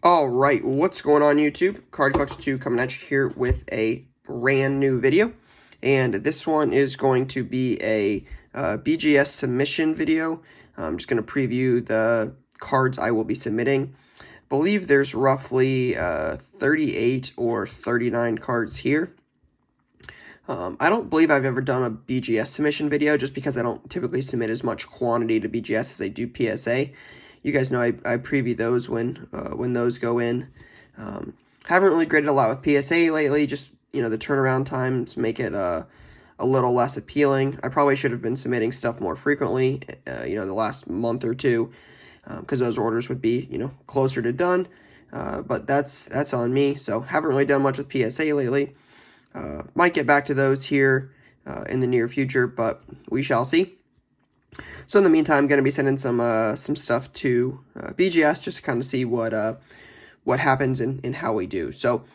All right, what's going on YouTube? Card Collector 2 coming at you here with a brand new video. And this one is going to be a BGS submission video. I'm just going to preview the cards I will be submitting. I believe there's roughly 38 or 39 cards here. I don't believe I've ever done a BGS submission video just because I don't typically submit as much quantity to BGS as I do PSA. You guys know I preview those when those go in. Haven't really graded a lot with PSA lately, just, you know, the turnaround times make it a little less appealing. I probably should have been submitting stuff more frequently, you know, the last month or two, because those orders would be, you know, closer to done. But that's on me, so haven't really done much with PSA lately. Might get back to those here in the near future, but we shall see. So in the meantime, I'm going to be sending some stuff to BGS just to kind of see what happens and how we do. So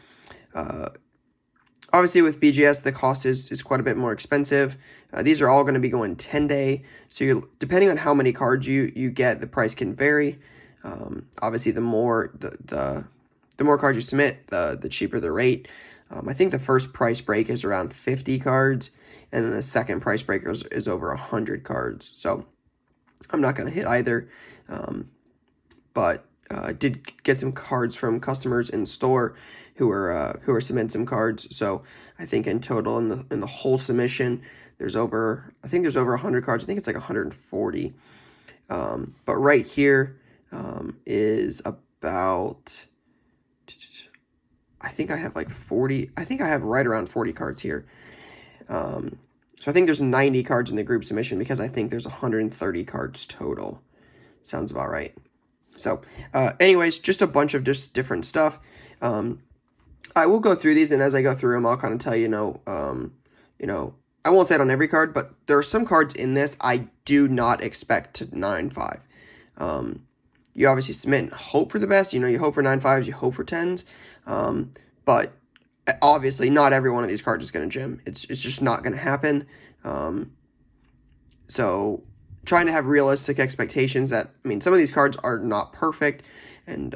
obviously with BGS, the cost is quite a bit more expensive. These are all going to be going 10-day, so depending on how many cards you get, the price can vary. Obviously, the more cards you submit, the cheaper the rate. I think the first price break is around 50 cards, and then the second price break is over 100 cards. So I'm not going to hit either, but I did get some cards from customers in store who are submitting some cards. So I think in total in the whole submission, there's over 100 cards. I think it's like 140. But right here is about, I think I have like 40. I think I have right around 40 cards here. So I think there's 90 cards in the group submission because I think there's 130 cards total. Sounds about right. So anyways, just a bunch of just different stuff. I will go through these, and as I go through them, I'll kind of tell you, you know, I won't say it on every card, but there are some cards in this I do not expect to 9.5. You obviously submit and hope for the best. You know, you hope for 9.5s, you hope for 10s. But obviously not every one of these cards is going to gem. It's just not going to happen. So trying to have realistic expectations that, I mean, some of these cards are not perfect and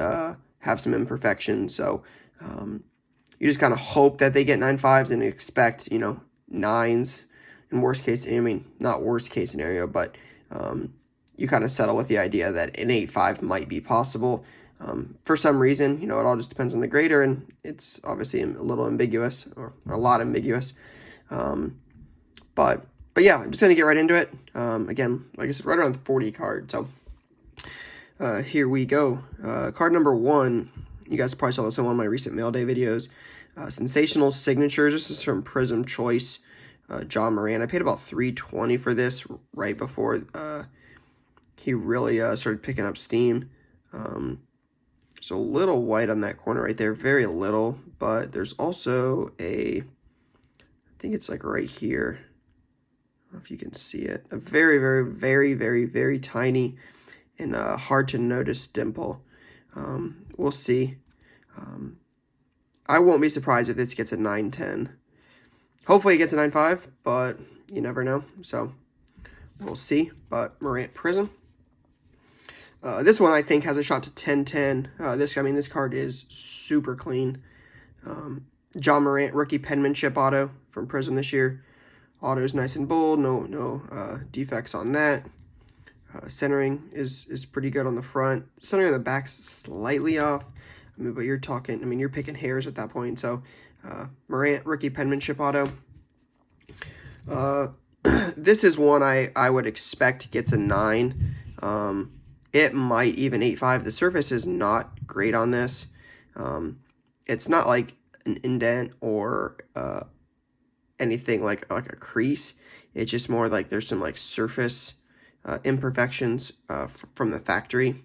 have some imperfections. So you just kind of hope that they get 9.5s and expect, you know, 9s in worst case. I mean, not worst case scenario, but you kind of settle with the idea that an 8.5 might be possible. For some reason, you know, it all just depends on the grader, and it's obviously a little ambiguous, or a lot ambiguous. But yeah, I'm just going to get right into it. Again, like I said, right around 40 cards. So here we go. Card number 1, you guys probably saw this in one of my recent mail day videos. Sensational Signatures. This is from Prism Choice. John Morant. I paid about $320 for this right before he really started picking up steam. So a little white on that corner right there, very little, but there's also I think it's like right here. I don't know if you can see it. A very, very, very, very, very tiny and hard to notice dimple. We'll see. I won't be surprised if this gets a 9.10. Hopefully it gets a 9.5, but you never know. So we'll see. But Morant Prism. This one I think has a shot to 10-10. This card is super clean. John Morant rookie penmanship auto from Prism this year. Auto is nice and bold. No defects on that. Centering is pretty good on the front. Centering on the back's slightly off. I mean, but you're picking hairs at that point. So Morant rookie penmanship auto. This is one I would expect gets a 9. It might even 8.5. The surface is not great on this. It's not like an indent or anything like a crease. It's just more like there's some like surface imperfections from the factory.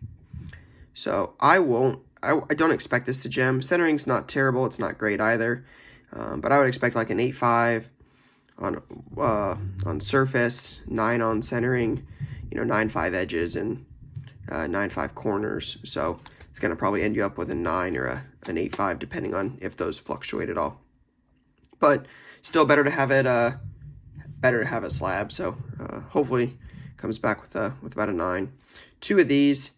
So I don't expect this to gem. Centering's not terrible. It's not great either. But I would expect like an 8.5 on surface, 9 on centering, you know, 9.5 edges, and 9.5 corners. So it's going to probably end you up with a 9 or an 8.5, depending on if those fluctuate at all. But still better to have it, a slab. So hopefully comes back with about a 9. 2 of these,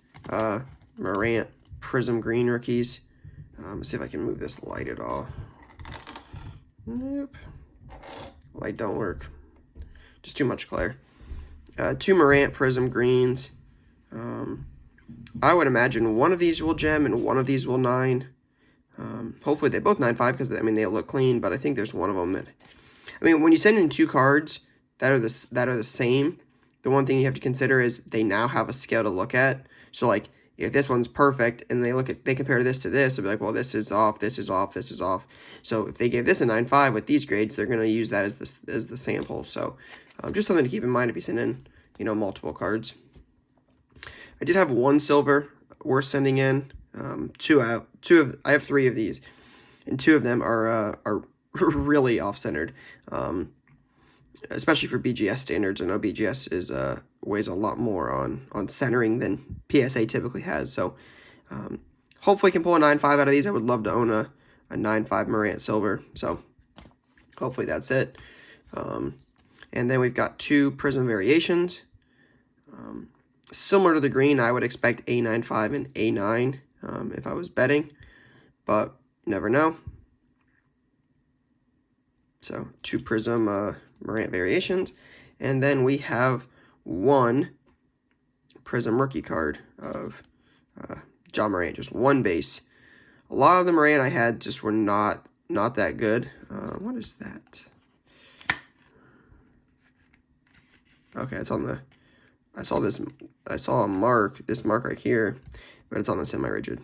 Morant Prism Green rookies. Let's see if I can move this light at all. Nope. Light don't work. Just too much glare. 2 Morant Prism Greens. I would imagine one of these will gem and one of these will 9. Hopefully they both 9.5 because, I mean, they look clean, but I think there's one of them that... I mean, when you send in 2 cards that are the same, the one thing you have to consider is they now have a scale to look at. So, like, if this one's perfect and they compare this to this, they'll be like, well, this is off, this is off, this is off. So if they gave this a 9.5 with these grades, they're going to use that as the sample. So just something to keep in mind if you send in, you know, multiple cards. I did have 1 silver worth sending in. I have 3 of these, and 2 of them are really off-centered, especially for BGS standards. I know BGS is weighs a lot more on centering than PSA typically has. So hopefully I can pull a 9.5 out of these. I would love to own a 9.5 Morant silver. So hopefully that's it. And then we've got 2 Prism variations. Similar to the green, I would expect A95 and A9 if I was betting, but you never know. So 2 Prism Morant variations. And then we have 1 Prism rookie card of John Morant, just 1 base. A lot of the Morant I had just were not that good. What is that? Okay, it's on the... I saw this mark right here, but it's on the semi-rigid.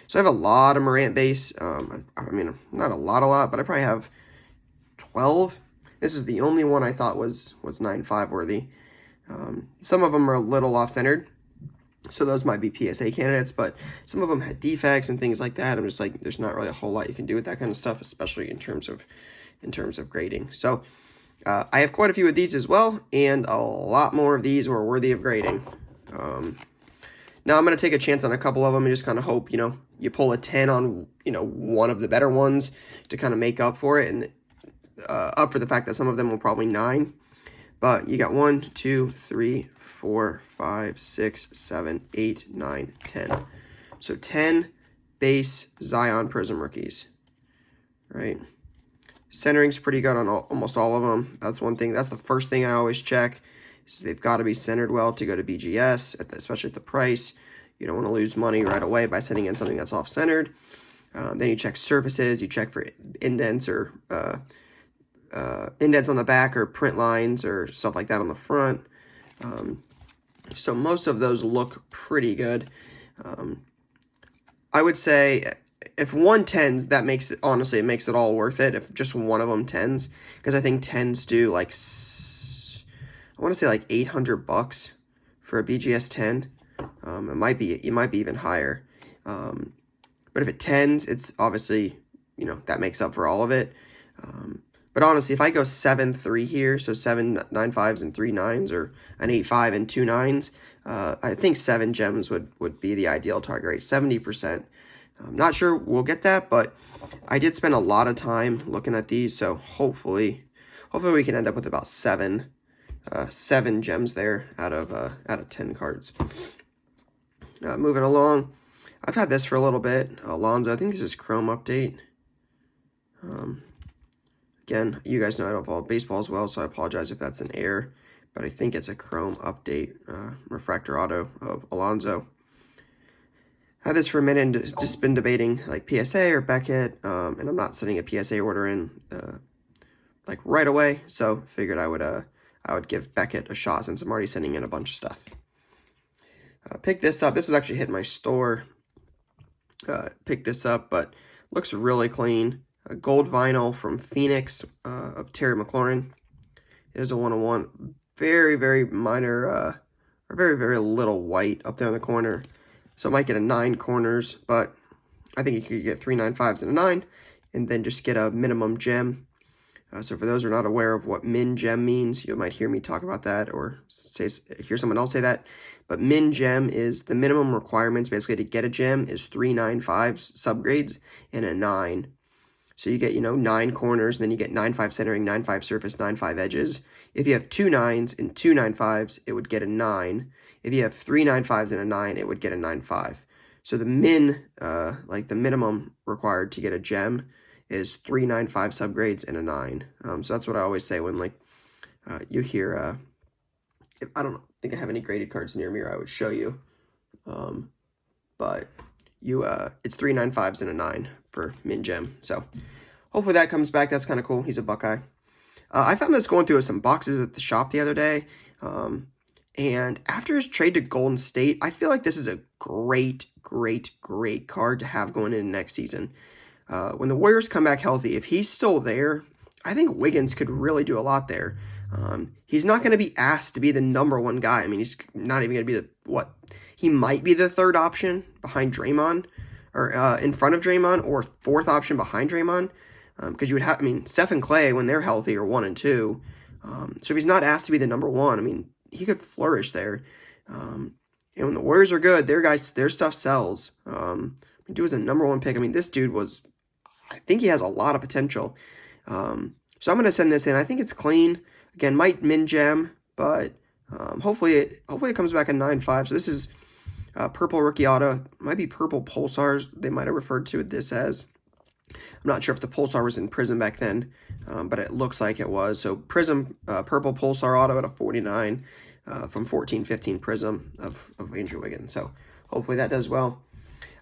So I have a lot of Morant base. I mean, not a lot, but I probably have 12. This is the only one I thought was 9.5 worthy. Some of them are a little off-centered, so those might be PSA candidates, but some of them had defects and things like that. I'm just like, there's not really a whole lot you can do with that kind of stuff, especially in terms of grading. So I have quite a few of these as well, and a lot more of these were worthy of grading. Now I'm going to take a chance on a couple of them and just kind of hope, you know, you pull a 10 on, you know, one of the better ones to kind of make up for it, and up for the fact that some of them will probably 9. But you got 1, 2, 3, 4, 5, 6, 7, 8, 9, 10. So 10 base Zion Prism rookies, right? Centering's pretty good on almost all of them. That's one thing. That's the first thing I always check. Is they've got to be centered well to go to BGS, especially at the price. You don't want to lose money right away by sending in something that's off-centered. Then you check surfaces. You check for indents or indents on the back or print lines or stuff like that on the front. So most of those look pretty good. I would say if one 10s, that makes it, honestly, it makes it all worth it. If just one of them 10s, because I think 10s do like, I want to say like $800 for a BGS 10. It might be even higher. But if it 10s, it's obviously, you know, that makes up for all of it. But honestly, if I go 7-3 here, so 7 9.5s and 3 9s, or an 8.5 and 2 9s, I think 7 gems would be the ideal target rate, 70%. I'm not sure we'll get that, but I did spend a lot of time looking at these, so hopefully we can end up with about 7 gems there out of 10 cards. Moving along, I've had this for a little bit. Alonzo, I think this is Chrome update. Again, you guys know I don't follow baseball as well, so I apologize if that's an error, but I think it's a Chrome update, refractor auto of Alonzo. Had this for a minute and just been debating like PSA or Beckett, and I'm not sending a PSA order in like right away, so figured I would give Beckett a shot since I'm already sending in a bunch of stuff. Picked this up. This is actually hit my store. Picked this up, but looks really clean. A gold vinyl from Phoenix of Terry McLaurin. It is a 101. Very, very minor, or very, very little white up there in the corner. So it might get a 9 corners, but I think you could get 3 9.5s and a 9, and then just get a minimum gem. So for those who are not aware of what min gem means, you might hear me talk about that or hear someone else say that. But min gem is the minimum requirements basically to get a gem is 3 9.5s subgrades and a 9. So you get, 9 corners, and then you get 9.5 centering, 9.5 surface, 9.5 edges. If you have 2 9s and 2 9.5s, it would get a 9. If you have 3 9.5s and a 9, it would get a 9.5. So the like the minimum required to get a gem is 395 subgrades and a 9. So that's what I always say when like you hear, if, I don't think I have any graded cards near me or I would show you. But it's 395s and a 9 for min gem. So hopefully that comes back. That's kind of cool. He's a Buckeye. I found this going through some boxes at the shop the other day. And after his trade to Golden State, I feel like this is a great card to have going into next season. When the Warriors come back healthy, if he's still there, I think Wiggins could really do a lot there. He's not going to be asked to be the #1 guy. I mean, he's not even going to be he might be the 3rd option behind Draymond, or in front of Draymond, or 4th option behind Draymond. Because you would have, I mean, Steph and Clay, when they're healthy, are 1 and 2. So if he's not asked to be the #1, I mean, he could flourish there. And when the Warriors are good, their stuff sells. Dude was a #1 pick. I mean, this dude I think he has a lot of potential. So I'm going to send this in. I think it's clean. Again, might min gem, but hopefully it comes back a 9.5. So this is purple rookie auto. Might be purple pulsars. They might have referred to this as. I'm not sure if the Pulsar was in Prism back then, but it looks like it was. So Prism, purple Pulsar auto at a 49 from 14-15 Prism of Andrew Wiggins. So hopefully that does well.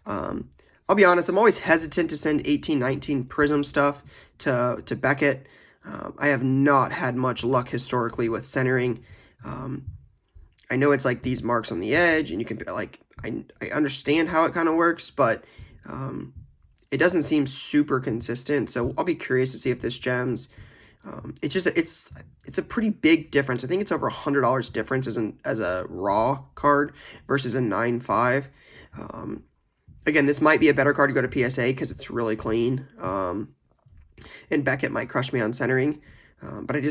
I'll be honest, I'm always hesitant to send 18-19 Prism stuff to Beckett. I have not had much luck historically with centering. I know it's like these marks on the edge, and you can like I understand how it kind of works, but it doesn't seem super consistent, so I'll be curious to see if this gems. It's a pretty big difference. I think it's over $100 difference as a raw card versus a 9.5. Again, this might be a better card to go to PSA because it's really clean. And Beckett might crush me on centering, but I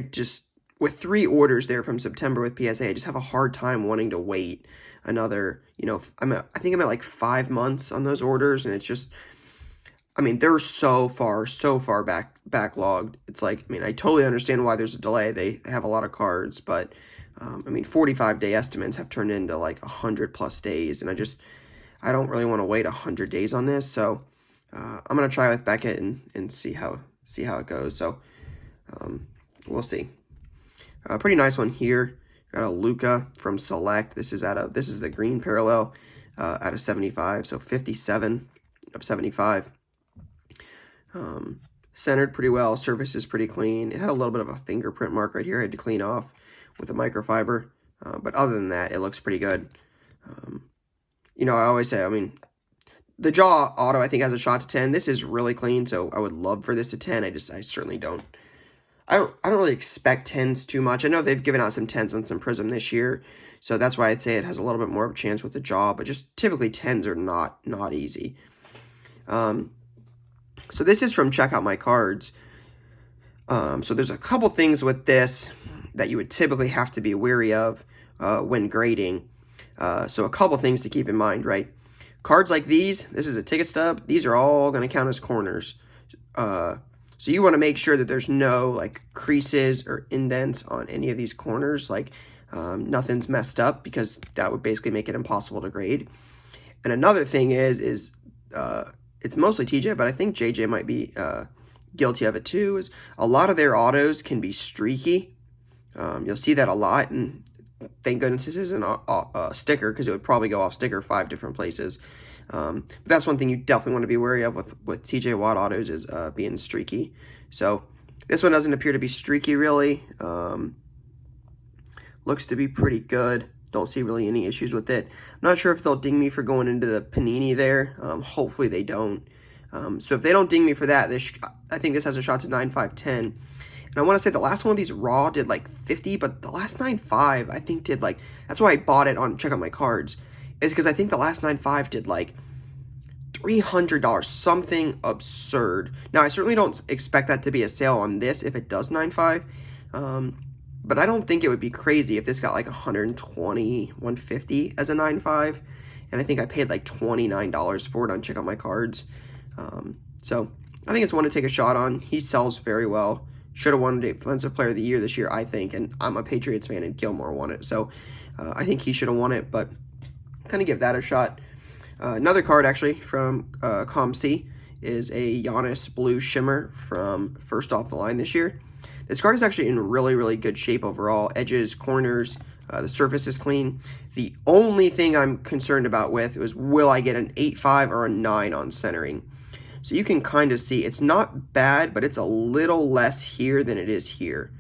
just with 3 orders there from September with PSA, I just have a hard time wanting to wait another. I think I'm at like 5 months on those orders, and it's just. I mean, they're so far backlogged. It's like, I mean, I totally understand why there's a delay. They have a lot of cards, but, I mean, 45-day estimates have turned into like 100+ days, and I don't really want to wait 100 days on this, so I'm going to try with Beckett and see how it goes, so we'll see. Pretty nice one here. Got a Luka from Select. This is the green parallel out of 75, so 57 of 75. Centered pretty well. Surface is pretty clean. It had a little bit of a fingerprint mark right here I had to clean off with a microfiber. But other than that, it looks pretty good. I always say, I mean, the jaw auto I think has a shot to 10. This is really clean, so I would love for this to 10. I certainly don't. I don't really expect 10s too much. I know they've given out some 10s on some Prism this year, so that's why I'd say it has a little bit more of a chance with the jaw, but just typically 10s are not easy. So this is from Check Out My Cards. So there's a couple things with this that you would typically have to be wary of when grading. So a couple things to keep in mind, right? Cards like these, this is a ticket stub. These are all going to count as corners. So you want to make sure that there's no like creases or indents on any of these corners. Like nothing's messed up, because that would basically make it impossible to grade. And another thing is it's mostly TJ, but I think JJ might be guilty of it too, is a lot of their autos can be streaky. You'll see that a lot, and thank goodness this isn't a sticker, because it would probably go off sticker 5 different places. But that's one thing you definitely want to be wary of with TJ Watt autos, is being streaky. So this one doesn't appear to be streaky really. Looks to be pretty good. Don't see really any issues with it. I'm not sure if they'll ding me for going into the Panini there. Hopefully they don't. So if they don't ding me for that, I think this has a shot to 9.5, 10. And I want to say the last one of these raw did like 50, but the last 9.5 I think did like, that's why I bought it on Check Out My Cards, is because I think the last 9.5 did like $300, something absurd. Now I certainly don't expect that to be a sale on this if it does 9.5. But I don't think it would be crazy if this got like 120, 150 as a 9.5. And I think I paid like $29 for it on Check Out My Cards. So I think it's one to take a shot on. He sells very well. Should have won Defensive Player of the Year this year, I think. And I'm a Patriots fan, and Gilmore won it. So I think he should have won it, but kind of give that a shot. Another card actually from ComC is a Yanis Blue Shimmer from first off the line this year. This card is actually in really good shape overall. Edges, corners, the surface is clean. The only thing I'm concerned about with is, will I get an 8.5 or a 9 on centering? So you can kind of see it's not bad, but it's a little less here than it is here.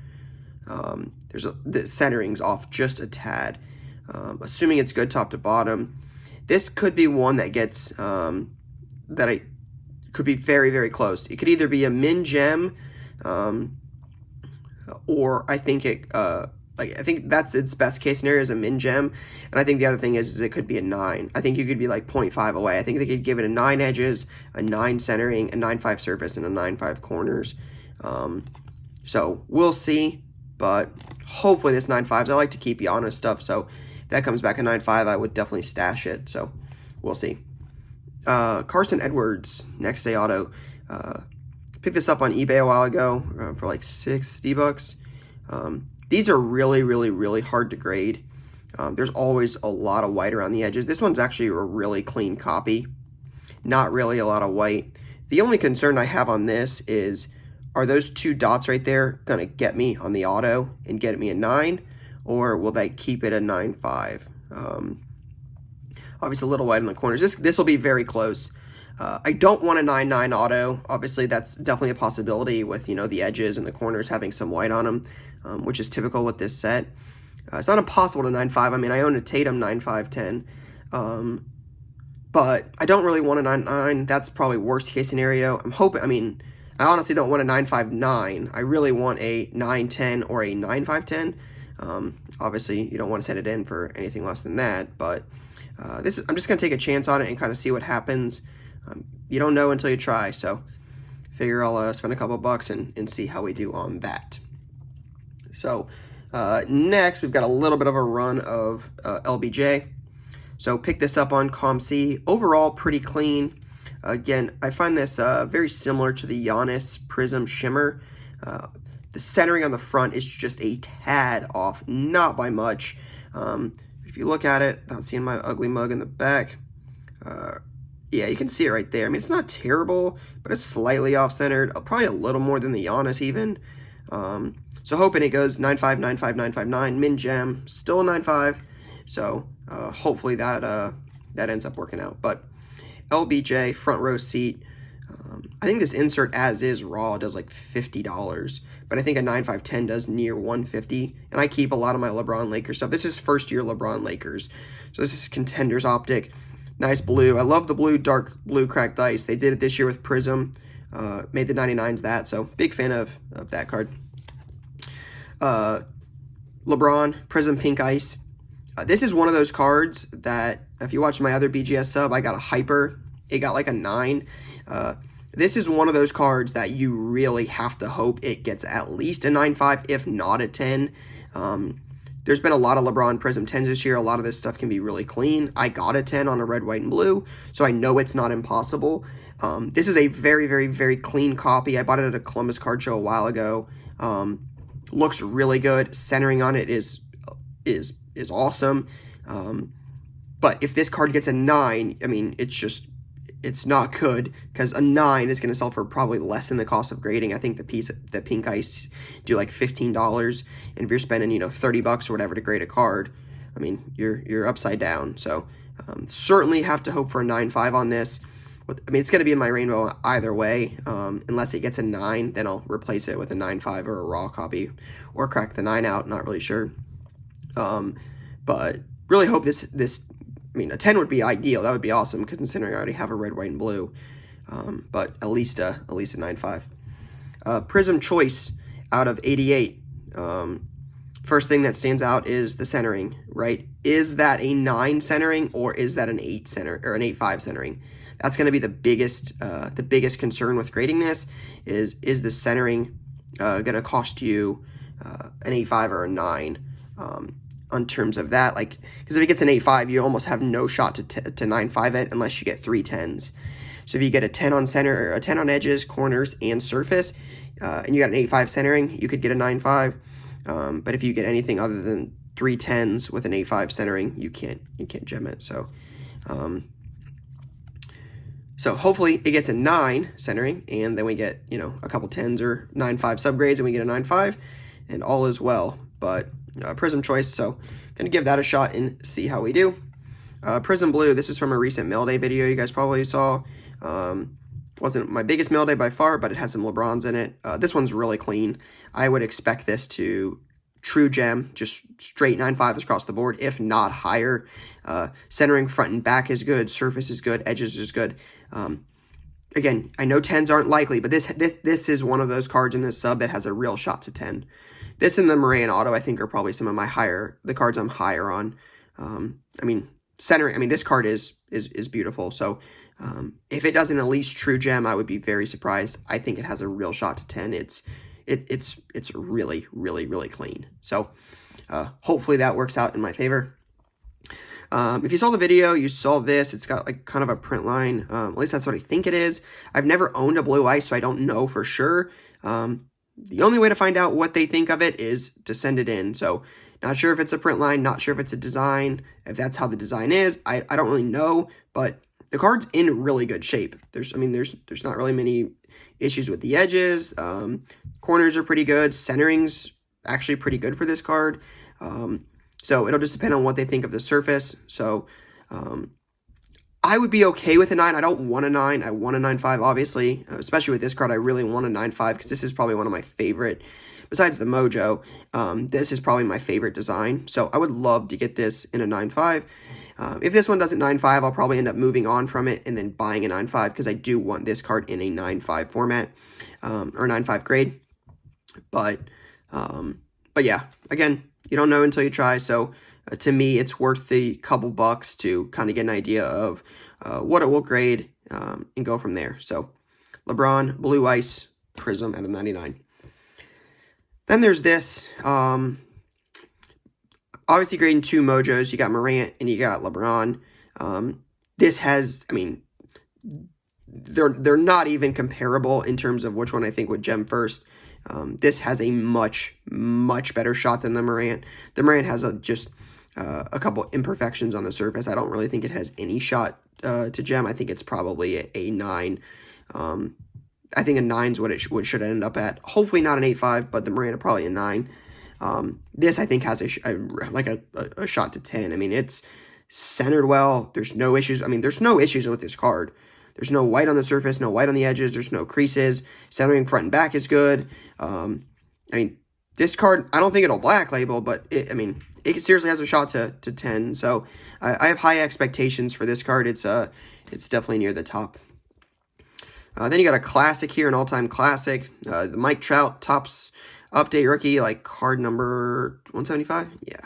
The centering's off just a tad. Assuming it's good top to bottom. This could be one that gets, could be very close. It could either be a min gem, or I think I think that's its best case scenario is a min gem. And I think the other thing is it could be a 9. I think you could be like 0.5 away. I think they could give it a 9 edges, a 9 centering, a 9.5 surface, and a 9.5 corners. So we'll see, but hopefully this 9.5s. I like to keep Yanis stuff, so if that comes back a 9.5, I would definitely stash it. So we'll see. Carson Edwards, next day auto. Picked this up on eBay a while ago for like $60. These are really hard to grade. There's always a lot of white around the edges. This one's actually a really clean copy. Not really a lot of white. The only concern I have on this is, are those 2 dots right there going to get me on the auto and get me a 9? Or will they keep it a 9.5? Obviously a little white in the corners. This will be very close. I don't want a 9.9 auto. Obviously that's definitely a possibility with, the edges and the corners having some white on them. Which is typical with this set. It's not impossible to 9.5. I mean, I own a Tatum 9.5/10, but I don't really want a 9.9. That's probably worst case scenario. I honestly don't want a 9.5/9. I really want a 9.10 or a 9.5/10. Obviously, you don't want to send it in for anything less than that, but I'm just going to take a chance on it and kind of see what happens. You don't know until you try, so figure I'll spend a couple bucks and see how we do on that. So next, we've got a little bit of a run of LBJ. So pick this up on ComC. Overall, pretty clean. Again, I find this very similar to the Yanis Prism Shimmer. The centering on the front is just a tad off, not by much. If you look at it, without seeing my ugly mug in the back, yeah, you can see it right there. I mean, it's not terrible, but it's slightly off-centered, probably a little more than the Yanis even. So hoping it goes 9.5, 9.5, 9.5, min gem, still a 9.5. So hopefully that ends up working out. But LBJ front row seat. I think this insert as is raw does like $50, but I think a 9.5/10 does near $150. And I keep a lot of my LeBron Lakers stuff. This is first year LeBron Lakers, so this is Contenders Optic. Nice blue. I love the blue, dark blue cracked ice. They did it this year with Prism. Made the 99s that, so big fan of that card. LeBron Prism Pink Ice. This is one of those cards that, if you watch my other BGS sub, I got a hyper. It got like a 9. This is one of those cards that you really have to hope it gets at least a 9.5, if not a 10. There's been a lot of LeBron Prism 10s this year. A lot of this stuff can be really clean. I got a 10 on a red, white, and blue, so I know it's not impossible. This is a very clean copy. I bought it at a Columbus card show a while ago. Looks really good. Centering on it is awesome. But if this card gets a 9, I mean, it's not good, because a 9 is going to sell for probably less than the cost of grading. I think the pink ice do like $15, and if you're spending $30 or whatever to grade a card, I mean, you're upside down. So certainly have to hope for a 9.5 on this. I mean, it's going to be in my rainbow either way. Unless it gets a 9, then I'll replace it with a 9.5 or a raw copy, or crack the 9 out. Not really sure. But really hope this. I mean, a 10 would be ideal. That would be awesome, considering I already have a red, white, and blue. But at least a 9.5. Prism Choice out of 88. First thing that stands out is the centering, right? Is that a 9 centering, or is that an 8 center or an 8.5 centering? That's going to be the biggest concern with grading this. Is the centering going to cost you an 8.5 or a 9? On terms of that, like, because if it gets an 8.5, you almost have no shot to 9.5 it unless you get 3 10s. So if you get a 10 on center, or a 10 on edges, corners, and surface, and you got an 8.5 centering, you could get a 9.5. But if you get anything other than 3 10s with an 8.5 centering, you can't gem it. So So hopefully it gets a 9 centering, and then we get, you know, a couple 10s or 9.5 subgrades, and we get a 9.5, and all is well. But Prism choice, so gonna give that a shot and see how we do. Prism Blue, this is from a recent mail day video you guys probably saw. Wasn't my biggest mail day by far, but it had some LeBrons in it. This one's really clean. I would expect this to true gem, just straight 9.5s across the board, if not higher. Centering front and back is good. Surface is good. Edges is good. Again, I know 10s aren't likely, but this is one of those cards in this sub that has a real shot to 10. This and the Morant auto, I think, are probably some of the cards I'm higher on. I mean, centering, I mean, this card is beautiful. So if it doesn't at least true gem, I would be very surprised. I think it has a real shot to 10. It's really, really, really clean. So hopefully that works out in my favor. If you saw the video, you saw this. It's got like kind of a print line. At least that's what I think it is. I've never owned a Blue Ice, so I don't know for sure. The only way to find out what they think of it is to send it in. So not sure if it's a print line, not sure if it's a design, if that's how the design is. I don't really know, but the card's in really good shape. There's not really many issues with the edges. Corners are pretty good. Centering's actually pretty good for this card. So it'll just depend on what they think of the surface. So I would be okay with a 9. I don't want a 9. I want a 9.5, obviously. Especially with this card, I really want a 9.5 because this is probably one of my favorite. Besides the Mojo, this is probably my favorite design. So I would love to get this in a 9.5. If this one doesn't 9.5, I'll probably end up moving on from it and then buying a 9.5 because I do want this card in a 9.5 format or 9.5 grade. But yeah, again, you don't know until you try. So to me, it's worth the couple bucks to kind of get an idea of what it will grade and go from there. So LeBron Blue Ice Prism out of 99. Then there's this. Obviously grading 2 Mojos. You got Morant and you got LeBron. This has, I mean, they're not even comparable in terms of which one I think would gem first. This has a much better shot than the Morant. The Morant has just a couple imperfections on the surface. I don't really think it has any shot to gem. I think it's probably a 9. I think a 9 is what it should end up at. Hopefully not an 8.5, but the Morant probably a 9. This I think has a shot to 10. I mean, it's centered well. There's no issues. I mean, there's no issues with this card. There's no white on the surface, no white on the edges. There's no creases. Centering front and back is good. I mean, this card, I don't think it'll black label, but it seriously has a shot to 10. So I have high expectations for this card. It's definitely near the top. Then you got a classic here, an all-time classic. The Mike Trout Topps Update Rookie, like card number 175? Yeah.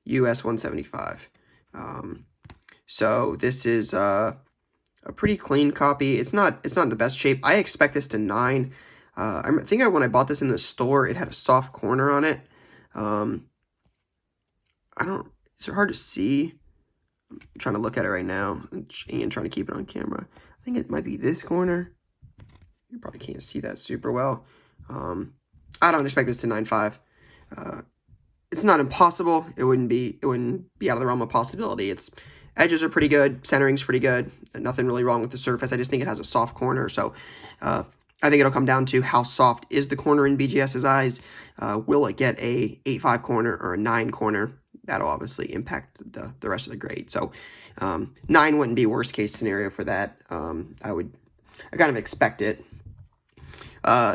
US 175. So this is a pretty clean copy. It's not the best shape. I expect this to 9. I think when I bought this in the store, it had a soft corner on it. It's hard to see. I'm trying to look at it right now and trying to keep it on camera. I think it might be this corner. You probably can't see that super well. I don't expect this to 9.5. It's not impossible. It wouldn't be out of the realm of possibility. Its edges are pretty good. Centering's pretty good. Nothing really wrong with the surface. I just think it has a soft corner. So I think it'll come down to how soft is the corner in BGS's eyes. Will it get a 8.5 corner or a 9 corner? That'll obviously impact the rest of the grade. So 9 wouldn't be worst case scenario for that. I kind of expect it.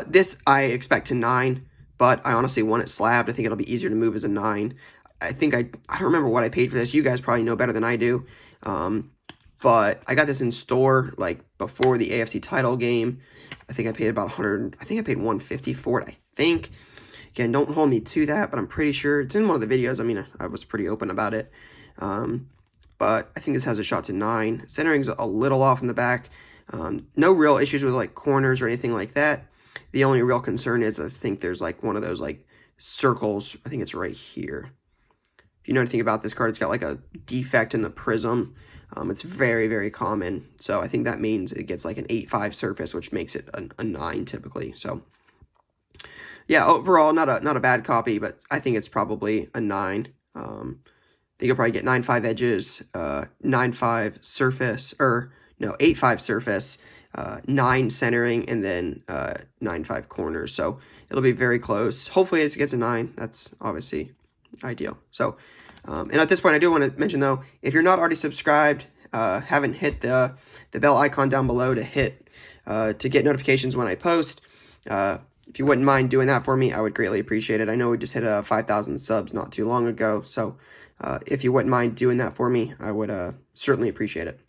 This I expect to 9, but I honestly want it slabbed. I think it'll be easier to move as a 9. I think I don't remember what I paid for this. You guys probably know better than I do. But I got this in store like before the AFC title game. I think I paid about 100. I think I paid 150 for it. I think. Again, don't hold me to that, but I'm pretty sure it's in one of the videos. I mean, I was pretty open about it. But I think this has a shot to 9. Centering's a little off in the back. No real issues with like corners or anything like that. The only real concern is I think there's like one of those like circles. I think it's right here. If you know anything about this card, it's got like a defect in the prism. It's very, very common. So I think that means it gets like an 8.5 surface, which makes it a 9 typically. So yeah, overall, not a bad copy, but I think it's probably a 9. I think you'll probably get 9.5 edges, 9.5 surface, or no, 8.5 surface, 9 centering, and then 9.5 corners. So it'll be very close. Hopefully it gets a 9. That's obviously ideal. So, and at this point, I do want to mention, though, if you're not already subscribed, haven't hit the bell icon down below to get notifications when I post, if you wouldn't mind doing that for me, I would greatly appreciate it. I know we just hit 5,000 subs not too long ago, so if you wouldn't mind doing that for me, I would certainly appreciate it.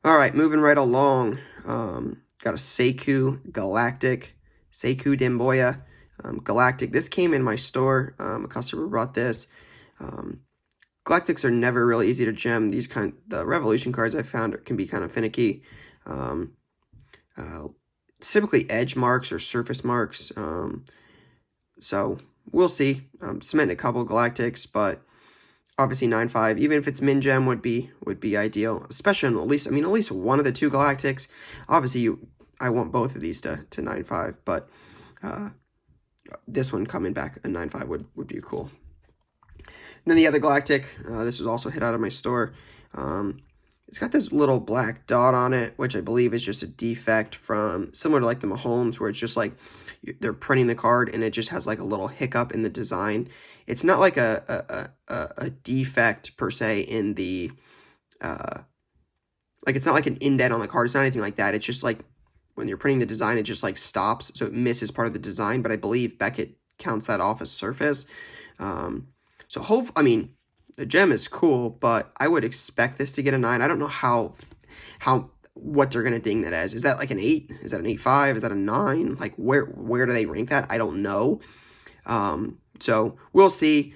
All right, moving right along. Got a Sekou Galactic, Sekou Demboya Galactic. This came in my store. A customer brought this. Galactics are never really easy to gem. The Revolution cards I found can be kind of finicky. Typically edge marks or surface marks. So we'll see. Cementing a couple Galactics, but obviously 9.5, even if it's min gem, would be ideal. Especially on at least one of the 2 Galactics. Obviously, I want both of these to 9.5, but this one coming back a 9.5 would be cool. And then the other Galactic, this was also hit out of my store. It's got this little black dot on it, which I believe is just a defect from, similar to like the Mahomes, where it's just like they're printing the card and it just has like a little hiccup in the design. It's not like a defect per se in the, like it's not like an indent on the card. It's not anything like that. It's just like when you're printing the design, it just like stops, so it misses part of the design. But I believe Beckett counts that off as surface. The gem is cool, but I would expect this to get a 9. I don't know what they're gonna ding that as. Is that like an 8? Is that an 8.5? Is that a 9? Like where do they rank that? I don't know. So we'll see.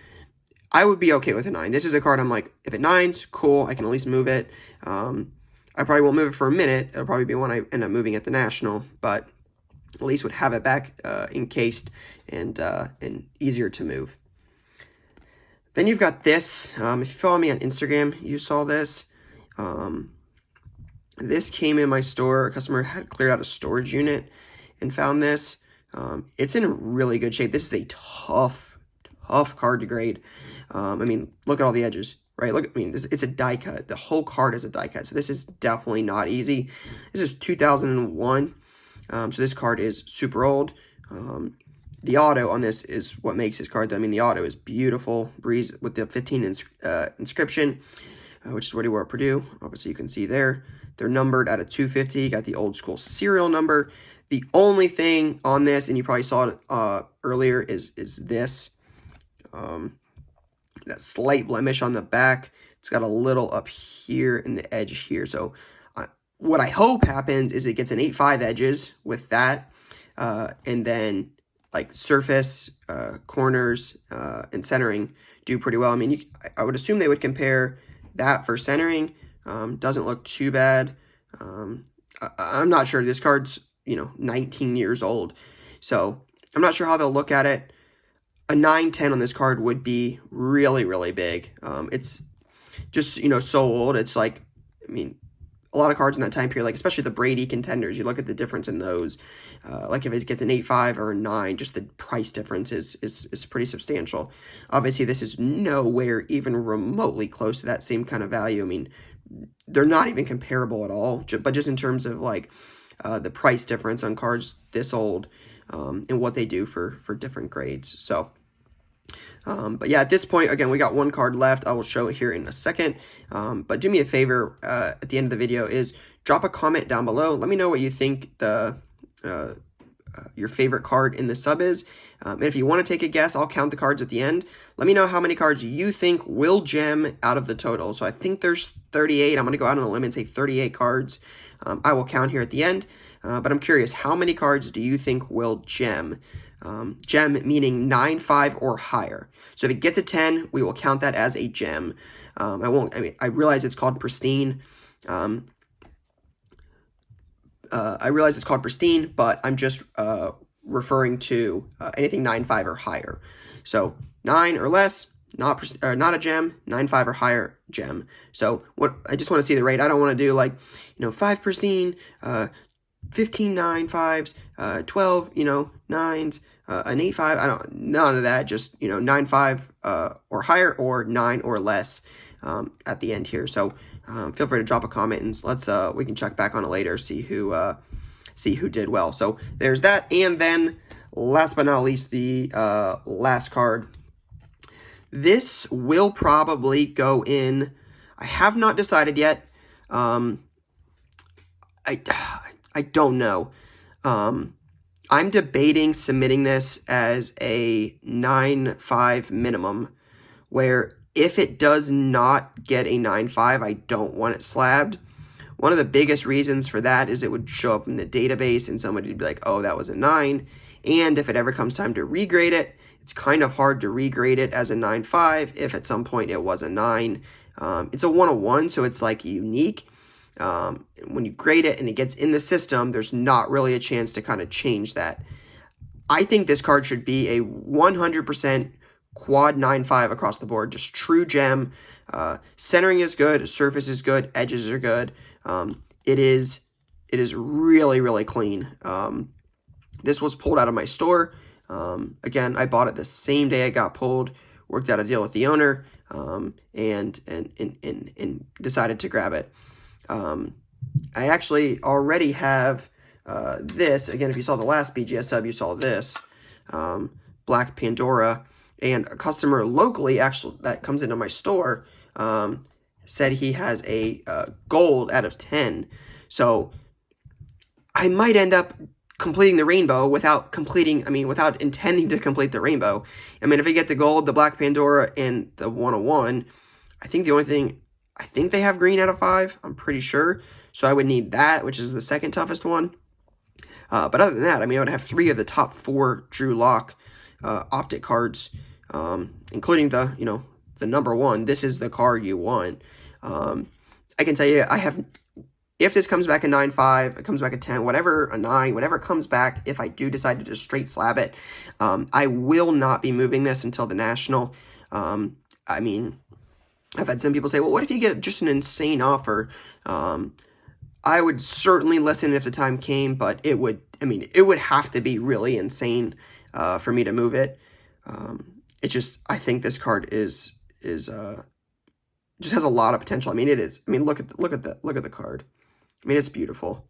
I would be okay with a 9. This is a card I'm like, if it 9's, cool. I can at least move it. I probably won't move it for a minute. It'll probably be when I end up moving at the National, but at least would have it back encased and easier to move. Then you've got this. If you follow me on Instagram, you saw this. This came in my store. A customer had cleared out a storage unit and found this. It's in really good shape. This is a tough card to grade. Look at all the edges, right? It's a die cut. The whole card is a die cut. So this is definitely not easy. This is 2001. So this card is super old. The auto on this is what makes this card. The auto is beautiful. Breeze with the 15 inscription, which is what he wore at Purdue. Obviously, you can see there. They're numbered out of 250. Got the old school serial number. The only thing on this, and you probably saw it earlier, is this. That slight blemish on the back. It's got a little up here in the edge here. So what I hope happens is it gets an 8.5 edges with that. And then like surface, corners, and centering do pretty well. I would assume they would compare that for centering. Doesn't look too bad. I'm not sure. This card's, 19 years old. So I'm not sure how they'll look at it. A 9-10 on this card would be really, really big. It's just, so old. It's like, a lot of cards in that time period, like especially the Brady contenders, you look at the difference in those. Like if it gets an 8.5 or a 9, just the price difference is pretty substantial. Obviously, this is nowhere even remotely close to that same kind of value. They're not even comparable at all, but just in terms of like the price difference on cards this old and what they do for different grades. So, but yeah, at this point, again, we got one card left. I will show it here in a second. But do me a favor at the end of the video is drop a comment down below. Let me know what you think your favorite card in the sub is. And if you want to take a guess, I'll count the cards at the end. Let me know how many cards you think will gem out of the total. So I think there's 38. I'm going to go out on a limb and say 38 cards. I will count here at the end. But I'm curious, how many cards do you think will gem? Gem meaning 9.5 or higher. So if it gets a 10, we will count that as a gem. I realize it's called pristine. I realize it's called pristine, but I'm just referring to anything 9.5 or higher. So 9 or less, not a gem. 9.5 or higher, gem. So I just want to see the rate. I don't want to do like 5 pristine, 15 9.5s, 12 9s, an 8.5. None of that. Just 9.5 or higher, or 9 or less at the end here. So feel free to drop a comment, and we can check back on it later, see who did well. So there's that, and then last but not least, the last card. This will probably go in. I have not decided yet. I don't know. I'm debating submitting this as a 9.5 minimum, where if it does not get a 9.5, I don't want it slabbed. One of the biggest reasons for that is it would show up in the database and somebody would be like, oh, that was a 9. And if it ever comes time to regrade it, it's kind of hard to regrade it as a 9.5 if at some point it was a 9. It's a 101, so it's like unique. When you grade it and it gets in the system, there's not really a chance to kind of change that. I think this card should be a 100% quad 9.5 across the board, just true gem. Centering is good, surface is good, edges are good. It is really, really clean. This was pulled out of my store. Again, I bought it the same day it got pulled, worked out a deal with the owner, and decided to grab it. I actually already have this. Again, if you saw the last BGS sub, you saw this Black Pandora, and a customer locally actually that comes into my store said he has a gold out of 10. So I might end up completing the rainbow without intending to complete the rainbow. I mean, if I get the gold, the Black Pandora, and the 101, I think they have green out of 5. I'm pretty sure. So I would need that, which is the second toughest one. But other than that, I mean, I would have 3 of the top 4 Drew Lock optic cards, including the number 1. This is the card you want. I can tell you, if this comes back a 9.5, it comes back a 10, whatever, a 9, whatever comes back, if I do decide to just straight slab it, I will not be moving this until the National. I mean, I've had some people say, well, what if you get just an insane offer? I would certainly listen if the time came, but it would have to be really insane for me to move it. I think this card is just has a lot of potential. I mean, it is. I mean, look at the card. I mean, it's beautiful.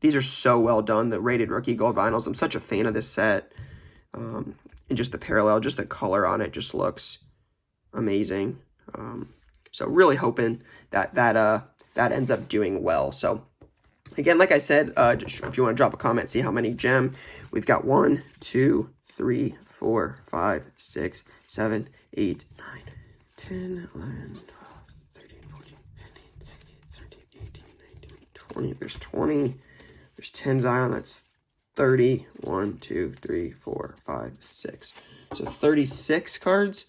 These are so well done. The rated rookie gold vinyls. I'm such a fan of this set. And just the parallel, just the color on it just looks amazing. So really hoping that ends up doing well. So again, like I said, if you want to drop a comment, see how many gem we've got. 1, 2, 3, 4, 5, 6, 7, 8, 9, 10, 11, 12, 13, 14, 15, 16, 17, 18, 19, 20. There's 20. There's 10 Zion. That's 30. 1, 2, 3, 4, 5, 6. So 36 cards.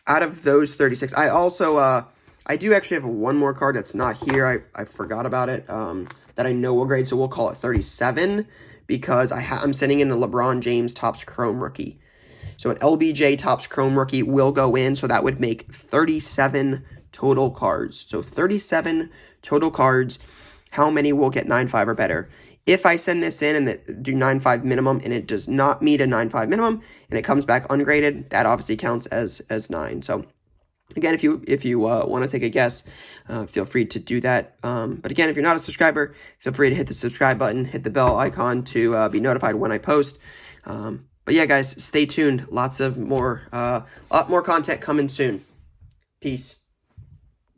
Out of those 36, I also, I do actually have one more card that's not here. I forgot about it, that I know will grade, so we'll call it 37, because I'm sending in a LeBron James Topps Chrome Rookie. So an LBJ Topps Chrome Rookie will go in, so that would make 37 total cards. So 37 total cards. How many will get 9.5 or better? If I send this in and do 9.5 minimum and it does not meet a 9.5 minimum and it comes back ungraded, that obviously counts as 9. So again, if you want to take a guess, feel free to do that. But again, if you're not a subscriber, feel free to hit the subscribe button, hit the bell icon to be notified when I post. But yeah, guys, stay tuned. Lot more content coming soon. Peace.